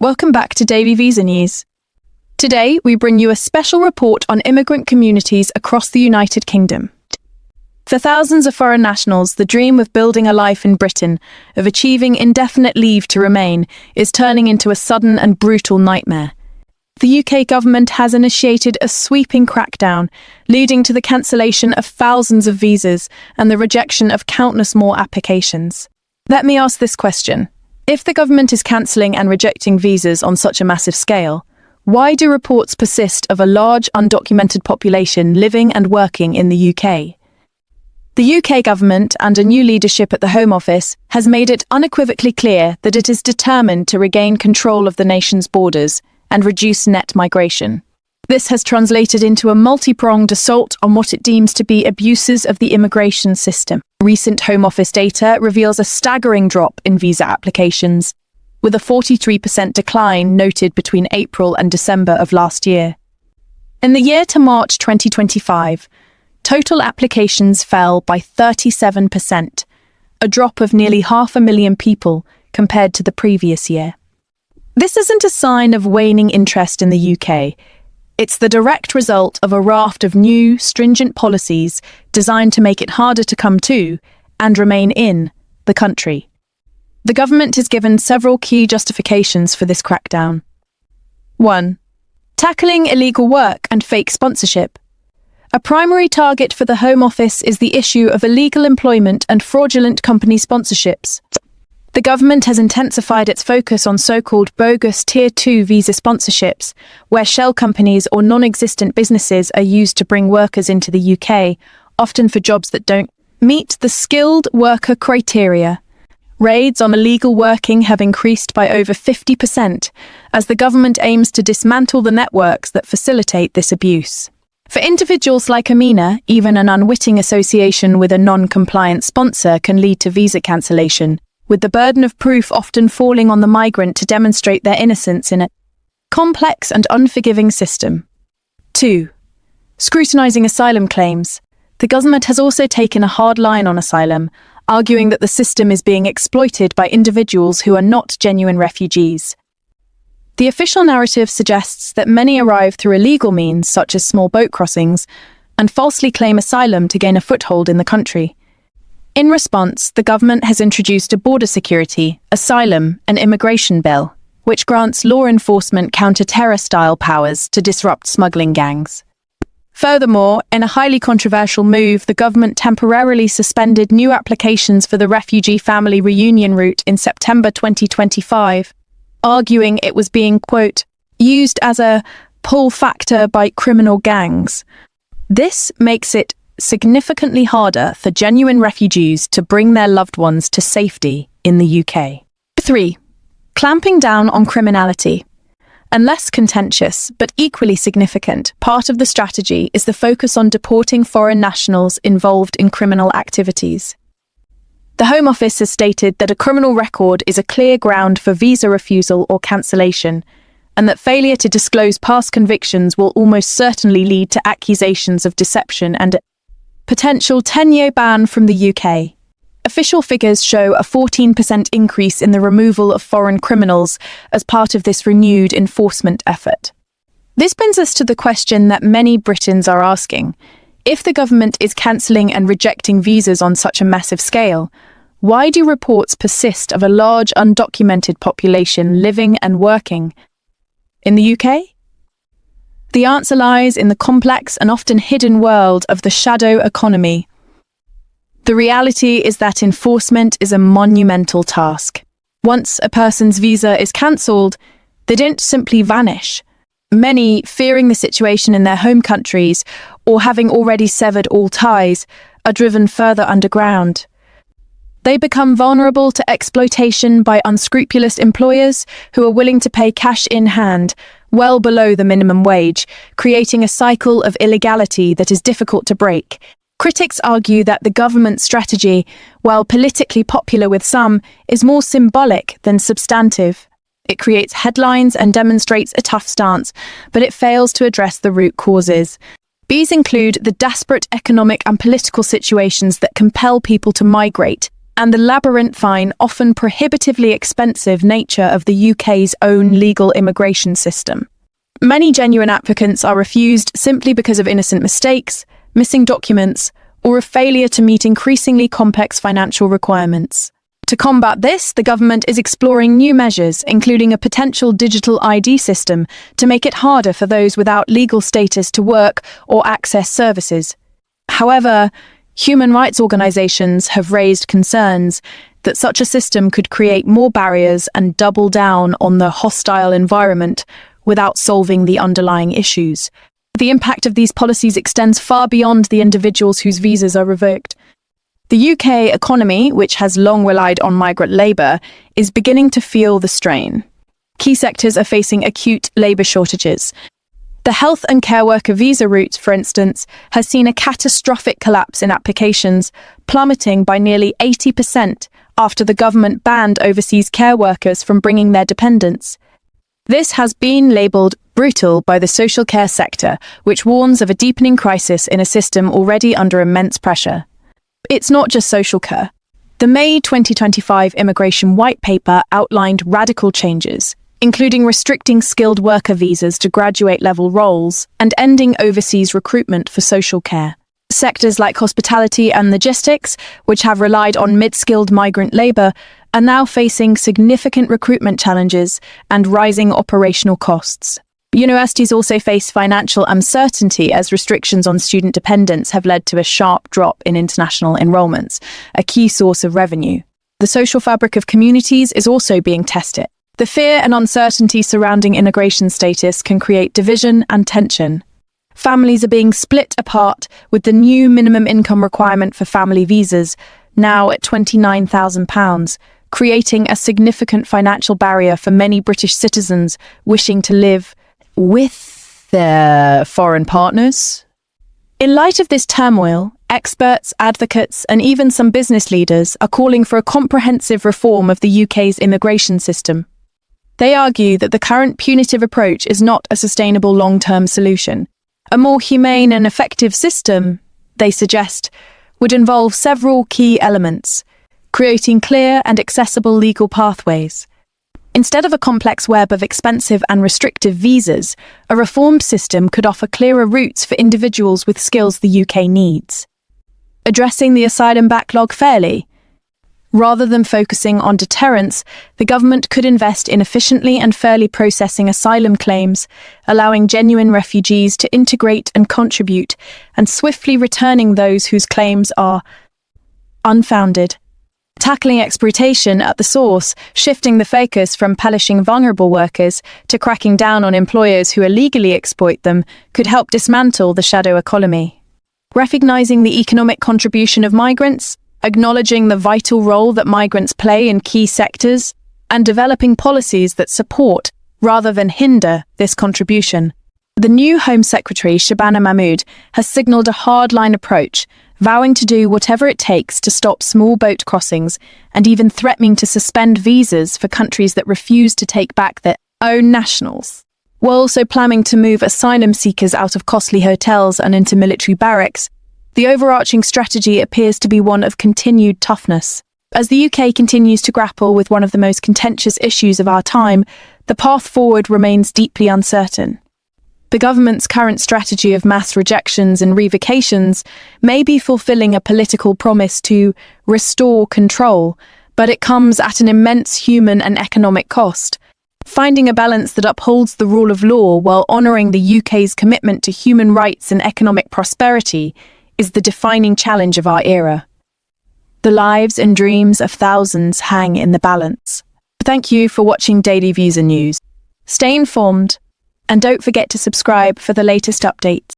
Welcome back to Daily Visa News. Today, we bring you a special report on immigrant communities across the United Kingdom. For thousands of foreign nationals, the dream of building a life in Britain, of achieving indefinite leave to remain, is turning into a sudden and brutal nightmare. The UK government has initiated a sweeping crackdown, leading to the cancellation of thousands of visas and the rejection of countless more applications. Let me ask this question. If the government is cancelling and rejecting visas on such a massive scale, why do reports persist of a large undocumented population living and working in the UK? The UK government, under new leadership at the Home Office, has made it unequivocally clear that it is determined to regain control of the nation's borders and reduce net migration. This has translated into a multi-pronged assault on what it deems to be abuses of the immigration system. Recent Home Office data reveals a staggering drop in visa applications, with a 43% decline noted between April and December of last year. In the year to March 2025, total applications fell by 37%, a drop of nearly 500,000 people compared to the previous year. This isn't a sign of waning interest in the UK. It's the direct result of a raft of new, stringent policies designed to make it harder to come to and remain in the country. The government has given several key justifications for this crackdown. 1. Tackling illegal work and fake sponsorship. A primary target for the Home Office is the issue of illegal employment and fraudulent company sponsorships. The government has intensified its focus on so-called bogus Tier 2 visa sponsorships, where shell companies or non-existent businesses are used to bring workers into the UK, often for jobs that don't meet the skilled worker criteria. Raids on illegal working have increased by over 50%, as the government aims to dismantle the networks that facilitate this abuse. For individuals like Amina, even an unwitting association with a non-compliant sponsor can lead to visa cancellation, with the burden of proof often falling on the migrant to demonstrate their innocence in a complex and unforgiving system. 2. Scrutinising asylum claims. The government has also taken a hard line on asylum, arguing that the system is being exploited by individuals who are not genuine refugees. The official narrative suggests that many arrive through illegal means, such as small boat crossings, and falsely claim asylum to gain a foothold in the country. In response, the government has introduced a border security, asylum, and immigration bill, which grants law enforcement counter-terror-style powers to disrupt smuggling gangs. Furthermore, in a highly controversial move, the government temporarily suspended new applications for the refugee family reunion route in September 2025, arguing it was being, quote, used as a pull factor by criminal gangs. This makes it significantly harder for genuine refugees to bring their loved ones to safety in the UK. 3. Clamping down on criminality. A less contentious, but equally significant, part of the strategy is the focus on deporting foreign nationals involved in criminal activities. The Home Office has stated that a criminal record is a clear ground for visa refusal or cancellation, and that failure to disclose past convictions will almost certainly lead to accusations of deception and a potential 10-year ban from the UK. Official figures show a 14% increase in the removal of foreign criminals as part of this renewed enforcement effort. This brings us to the question that many Britons are asking. If the government is cancelling and rejecting visas on such a massive scale, why do reports persist of a large undocumented population living and working in the UK? The answer lies in the complex and often hidden world of the shadow economy. The reality is that enforcement is a monumental task. Once a person's visa is cancelled, they don't simply vanish. Many, fearing the situation in their home countries or having already severed all ties, are driven further underground. They become vulnerable to exploitation by unscrupulous employers who are willing to pay cash in hand, well below the minimum wage, creating a cycle of illegality that is difficult to break. Critics argue that the government strategy, while politically popular with some, is more symbolic than substantive. It creates headlines and demonstrates a tough stance, but it fails to address the root causes. These include the desperate economic and political situations that compel people to migrate, and the labyrinthine, often prohibitively expensive nature of the UK's own legal immigration system. Many genuine applicants are refused simply because of innocent mistakes, missing documents, or a failure to meet increasingly complex financial requirements. To combat this, the government is exploring new measures, including a potential digital ID system to make it harder for those without legal status to work or access services. However, human rights organisations have raised concerns that such a system could create more barriers and double down on the hostile environment without solving the underlying issues. The impact of these policies extends far beyond the individuals whose visas are revoked. The UK economy, which has long relied on migrant labour, is beginning to feel the strain. Key sectors are facing acute labour shortages. The health and care worker visa route, for instance, has seen a catastrophic collapse in applications, plummeting by nearly 80% after the government banned overseas care workers from bringing their dependents. This has been labelled brutal by the social care sector, which warns of a deepening crisis in a system already under immense pressure. It's not just social care. The May 2025 Immigration White Paper outlined radical changes, including restricting skilled worker visas to graduate-level roles and ending overseas recruitment for social care. Sectors like hospitality and logistics, which have relied on mid-skilled migrant labour, are now facing significant recruitment challenges and rising operational costs. Universities also face financial uncertainty as restrictions on student dependents have led to a sharp drop in international enrolments, a key source of revenue. The social fabric of communities is also being tested. The fear and uncertainty surrounding immigration status can create division and tension. Families are being split apart, with the new minimum income requirement for family visas now at £29,000, creating a significant financial barrier for many British citizens wishing to live with their foreign partners. In light of this turmoil, experts, advocates, and even some business leaders are calling for a comprehensive reform of the UK's immigration system. They argue that the current punitive approach is not a sustainable long-term solution. A more humane and effective system, they suggest, would involve several key elements, creating clear and accessible legal pathways. Instead of a complex web of expensive and restrictive visas, a reformed system could offer clearer routes for individuals with skills the UK needs. Addressing the asylum backlog fairly. Rather than focusing on deterrence, the government could invest in efficiently and fairly processing asylum claims, allowing genuine refugees to integrate and contribute, and swiftly returning those whose claims are unfounded. Tackling exploitation at the source, shifting the focus from punishing vulnerable workers to cracking down on employers who illegally exploit them, could help dismantle the shadow economy. Recognizing the economic contribution of migrants, acknowledging the vital role that migrants play in key sectors, and developing policies that support, rather than hinder, this contribution. The new Home Secretary, Shabana Mahmood, has signalled a hardline approach, vowing to do whatever it takes to stop small boat crossings and even threatening to suspend visas for countries that refuse to take back their own nationals. While also planning to move asylum seekers out of costly hotels and into military barracks, the overarching strategy appears to be one of continued toughness. As the UK continues to grapple with one of the most contentious issues of our time, the path forward remains deeply uncertain. The government's current strategy of mass rejections and revocations may be fulfilling a political promise to restore control, but it comes at an immense human and economic cost. Finding a balance that upholds the rule of law while honouring the UK's commitment to human rights and economic prosperity is the defining challenge of our era. The lives and dreams of thousands hang in the balance. Thank you for watching Daily Visa News. Stay informed, and don't forget to subscribe for the latest updates.